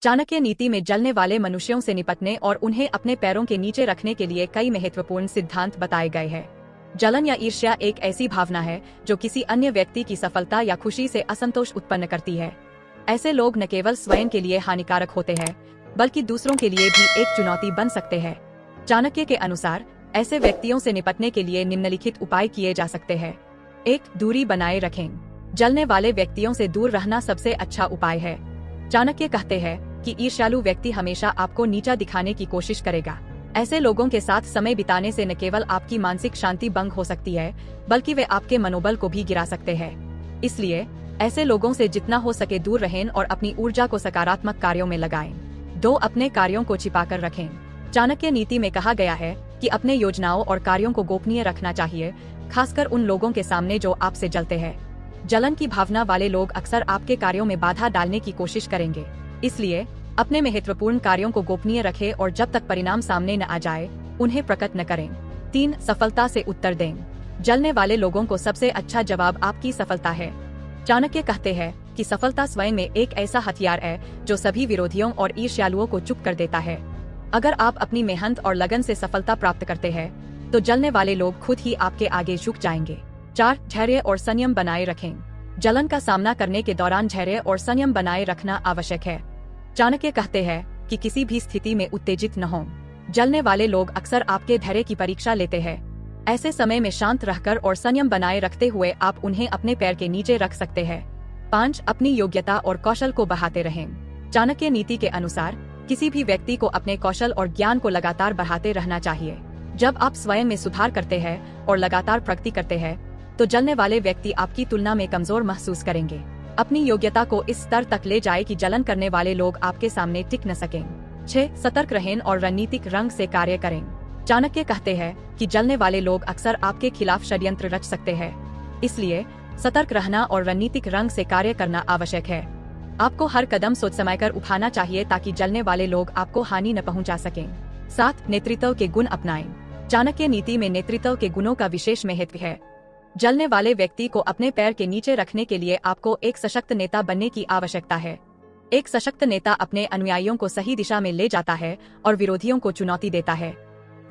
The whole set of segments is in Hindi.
चाणक्य नीति में जलने वाले मनुष्यों से निपटने और उन्हें अपने पैरों के नीचे रखने के लिए कई महत्वपूर्ण सिद्धांत बताए गए हैं। जलन या ईर्ष्या एक ऐसी भावना है जो किसी अन्य व्यक्ति की सफलता या खुशी से असंतोष उत्पन्न करती है। ऐसे लोग न केवल स्वयं के लिए हानिकारक होते हैं, बल्कि दूसरों के लिए भी एक चुनौती बन सकते हैं। चाणक्य के अनुसार ऐसे व्यक्तियों से निपटने के लिए निम्नलिखित उपाय किए जा सकते हैं। 1. दूरी बनाए रखें। जलने वाले व्यक्तियों से दूर रहना सबसे अच्छा उपाय है। चाणक्य कहते हैं कि ईर्ष्यालु व्यक्ति हमेशा आपको नीचा दिखाने की कोशिश करेगा। ऐसे लोगों के साथ समय बिताने से न केवल आपकी मानसिक शांति भंग हो सकती है, बल्कि वे आपके मनोबल को भी गिरा सकते हैं। इसलिए ऐसे लोगों से जितना हो सके दूर रहें और अपनी ऊर्जा को सकारात्मक कार्यों में लगाएं। 2. अपने कार्यों को छिपाकर रखें। चाणक्य नीति में कहा गया है कि अपने योजनाओं और कार्यों को गोपनीय रखना चाहिए, खासकर उन लोगों के सामने जो आपसे जलते हैं। जलन की भावना वाले लोग अक्सर आपके कार्यों में बाधा डालने की कोशिश करेंगे। इसलिए अपने महत्वपूर्ण कार्यों को गोपनीय रखें और जब तक परिणाम सामने न आ जाए, उन्हें प्रकट न करें। 3. सफलता से उत्तर दें। जलने वाले लोगों को सबसे अच्छा जवाब आपकी सफलता है। चाणक्य कहते हैं कि सफलता स्वयं में एक ऐसा हथियार है जो सभी विरोधियों और ईर्ष्यालुओं को चुप कर देता है। अगर आप अपनी मेहनत और लगन से सफलता प्राप्त करते हैं, तो जलने वाले लोग खुद ही आपके आगे झुक जाएंगे। 4. धैर्य और संयम बनाए रखें। जलन का सामना करने के दौरान धैर्य और संयम बनाए रखना आवश्यक है। चाणक्य कहते हैं कि किसी भी स्थिति में उत्तेजित न हों। जलने वाले लोग अक्सर आपके धैर्य की परीक्षा लेते हैं। ऐसे समय में शांत रहकर और संयम बनाए रखते हुए आप उन्हें अपने पैर के नीचे रख सकते हैं। 5. अपनी योग्यता और कौशल को बढ़ाते रहें। चाणक्य नीति के अनुसार किसी भी व्यक्ति को अपने कौशल और ज्ञान को लगातार बढ़ाते रहना चाहिए। जब आप स्वयं में सुधार करते हैं और लगातार प्रगति करते हैं, तो जलने वाले व्यक्ति आपकी तुलना में कमजोर महसूस करेंगे। अपनी योग्यता को इस स्तर तक ले जाए कि जलन करने वाले लोग आपके सामने टिक न सकें। 6. सतर्क रहें और रणनीतिक रंग से कार्य करें। चाणक्य कहते हैं कि जलने वाले लोग अक्सर आपके खिलाफ षड्यंत्र रच सकते हैं। इसलिए सतर्क रहना और रणनीतिक रंग से कार्य करना आवश्यक है। आपको हर कदम सोच समझकर उठाना चाहिए ताकि जलने वाले लोग आपको हानि न पहुंचा सकें। 7. नेतृत्व के गुण अपनाएं। चाणक्य नीति में नेतृत्व के गुणों का विशेष महत्व है। जलने वाले व्यक्ति को अपने पैर के नीचे रखने के लिए आपको एक सशक्त नेता बनने की आवश्यकता है। एक सशक्त नेता अपने अनुयायियों को सही दिशा में ले जाता है और विरोधियों को चुनौती देता है।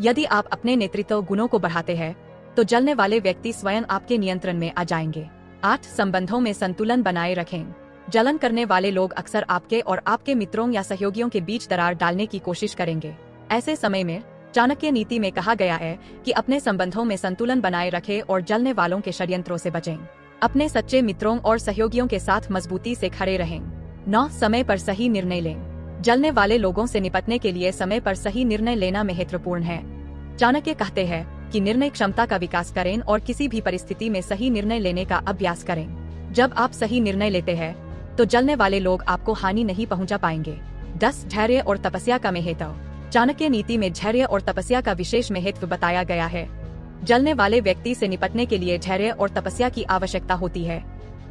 यदि आप अपने नेतृत्व गुणों को बढ़ाते हैं, तो जलने वाले व्यक्ति स्वयं आपके नियंत्रण में आ जाएंगे। 8. संबंधों में संतुलन बनाए रखें। जलन करने वाले लोग अक्सर आपके और आपके मित्रों या सहयोगियों के बीच दरार डालने की कोशिश करेंगे। ऐसे समय में चाणक्य नीति में कहा गया है कि अपने संबंधों में संतुलन बनाए रखें और जलने वालों के षड्यंत्रों से बचें। अपने सच्चे मित्रों और सहयोगियों के साथ मजबूती से खड़े रहें। 9. समय पर सही निर्णय लें। जलने वाले लोगों से निपटने के लिए समय पर सही निर्णय लेना महत्वपूर्ण है। चाणक्य कहते हैं कि निर्णय क्षमता का विकास करें और किसी भी परिस्थिति में सही निर्णय लेने का अभ्यास करें। जब आप सही निर्णय लेते हैं, तो जलने वाले लोग आपको हानि नहीं पहुंचा पाएंगे। 10. धैर्य और तपस्या का महत्व। चाणक्य नीति में धैर्य और तपस्या का विशेष महत्व बताया गया है। जलने वाले व्यक्ति से निपटने के लिए धैर्य और तपस्या की आवश्यकता होती है।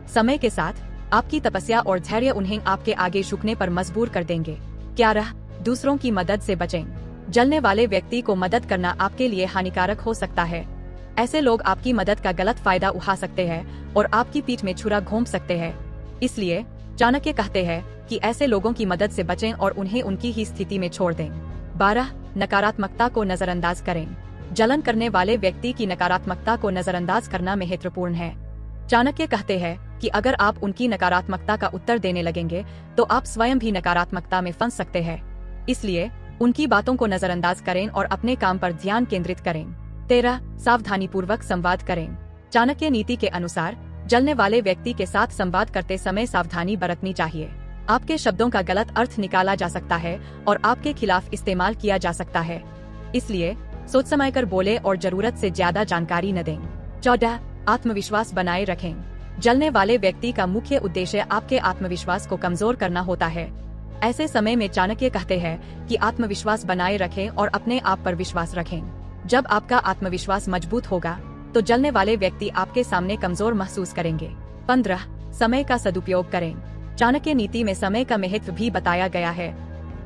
समय के साथ आपकी तपस्या और धैर्य उन्हें आपके आगे झुकने पर मजबूर कर देंगे। 11. दूसरों की मदद से बचें। जलने वाले व्यक्ति को मदद करना आपके लिए हानिकारक हो सकता है। ऐसे लोग आपकी मदद का गलत फायदा उठा सकते हैं और आपकी पीठ में छुरा घोंप सकते हैं। इसलिए चाणक्य कहते हैं कि ऐसे लोगों की मदद से बचें और उन्हें उनकी ही स्थिति में छोड़ दें। 12. नकारात्मकता को नजरअंदाज करें। जलन करने वाले व्यक्ति की नकारात्मकता को नजरअंदाज करना महत्वपूर्ण है। चाणक्य कहते हैं कि अगर आप उनकी नकारात्मकता का उत्तर देने लगेंगे, तो आप स्वयं भी नकारात्मकता में फंस सकते हैं। इसलिए उनकी बातों को नजरअंदाज करें और अपने काम पर ध्यान केंद्रित करें। 13. सावधानीपूर्वक संवाद करें। चाणक्य नीति के अनुसार जलने वाले व्यक्ति के साथ संवाद करते समय सावधानी बरतनी चाहिए। आपके शब्दों का गलत अर्थ निकाला जा सकता है और आपके खिलाफ इस्तेमाल किया जा सकता है। इसलिए सोच समझकर बोले और जरूरत से ज्यादा जानकारी न दें। 14. आत्मविश्वास बनाए रखें। जलने वाले व्यक्ति का मुख्य उद्देश्य आपके आत्मविश्वास को कमजोर करना होता है। ऐसे समय में चाणक्य कहते हैं कि आत्मविश्वास बनाए रखें और अपने आप पर विश्वास रखें। जब आपका आत्मविश्वास मजबूत होगा, तो जलने वाले व्यक्ति आपके सामने कमजोर महसूस करेंगे। 15. समय का सदुपयोग करें। चाणक्य नीति में समय का महत्व भी बताया गया है।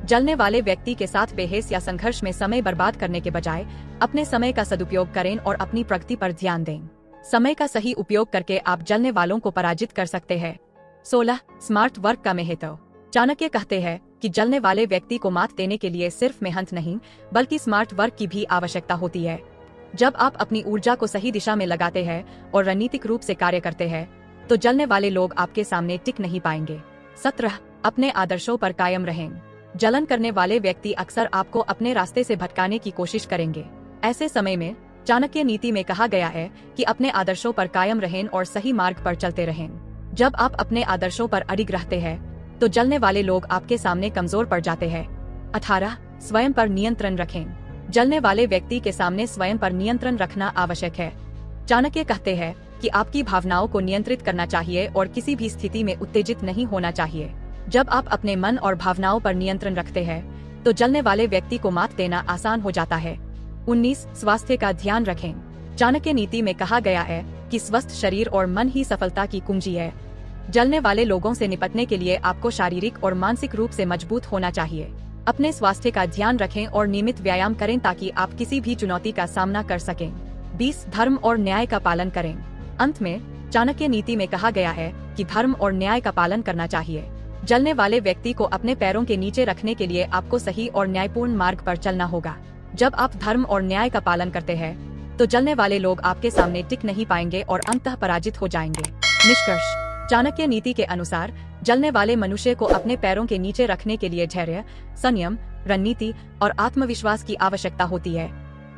जलने वाले व्यक्ति के साथ बहस या संघर्ष में समय बर्बाद करने के बजाय अपने समय का सदुपयोग करें और अपनी प्रगति पर ध्यान दें। समय का सही उपयोग करके आप जलने वालों को पराजित कर सकते हैं। 16. स्मार्ट वर्क का महत्व। चाणक्य कहते हैं कि जलने वाले व्यक्ति को मात देने के लिए सिर्फ मेहनत नहीं बल्कि स्मार्ट वर्क की भी आवश्यकता होती है। जब आप अपनी ऊर्जा को सही दिशा में लगाते हैं और रणनीतिक रूप से कार्य करते हैं तो जलने वाले लोग आपके सामने टिक नहीं पाएंगे। 17 अपने आदर्शों पर कायम रहें। जलन करने वाले व्यक्ति अक्सर आपको अपने रास्ते से भटकाने की कोशिश करेंगे। ऐसे समय में चाणक्य नीति में कहा गया है कि अपने आदर्शों पर कायम रहें और सही मार्ग पर चलते रहें। जब आप अपने आदर्शों पर अडिग रहते हैं तो जलने वाले लोग आपके सामने कमजोर पड़ जाते हैं। 18 स्वयं पर नियंत्रण रखें। जलने वाले व्यक्ति के सामने स्वयं पर नियंत्रण रखना आवश्यक है। चाणक्य कहते हैं कि आपकी भावनाओं को नियंत्रित करना चाहिए और किसी भी स्थिति में उत्तेजित नहीं होना चाहिए। जब आप अपने मन और भावनाओं पर नियंत्रण रखते हैं तो जलने वाले व्यक्ति को मात देना आसान हो जाता है। 19 स्वास्थ्य का ध्यान रखें। चाणक्य नीति में कहा गया है कि स्वस्थ शरीर और मन ही सफलता की कुंजी है। जलने वाले लोगों से निपटने के लिए आपको शारीरिक और मानसिक रूप से मजबूत होना चाहिए। अपने स्वास्थ्य का ध्यान रखें और नियमित व्यायाम करें ताकि आप किसी भी चुनौती का सामना कर सकें। 20 धर्म और न्याय का पालन करें। अंत में चाणक्य नीति में कहा गया है कि धर्म और न्याय का पालन करना चाहिए। जलने वाले व्यक्ति को अपने पैरों के नीचे रखने के लिए आपको सही और न्यायपूर्ण मार्ग पर चलना होगा। जब आप धर्म और न्याय का पालन करते हैं तो जलने वाले लोग आपके सामने टिक नहीं पाएंगे और अंततः पराजित हो जाएंगे। निष्कर्ष चाणक्य नीति के अनुसार जलने वाले मनुष्य को अपने पैरों के नीचे रखने के लिए धैर्य, संयम, रणनीति और आत्मविश्वास की आवश्यकता होती है।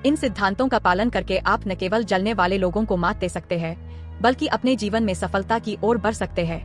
इन सिद्धांतों का पालन करके आप न केवल जलने वाले लोगों को मात दे सकते हैं बल्कि अपने जीवन में सफलता की ओर बढ़ सकते हैं।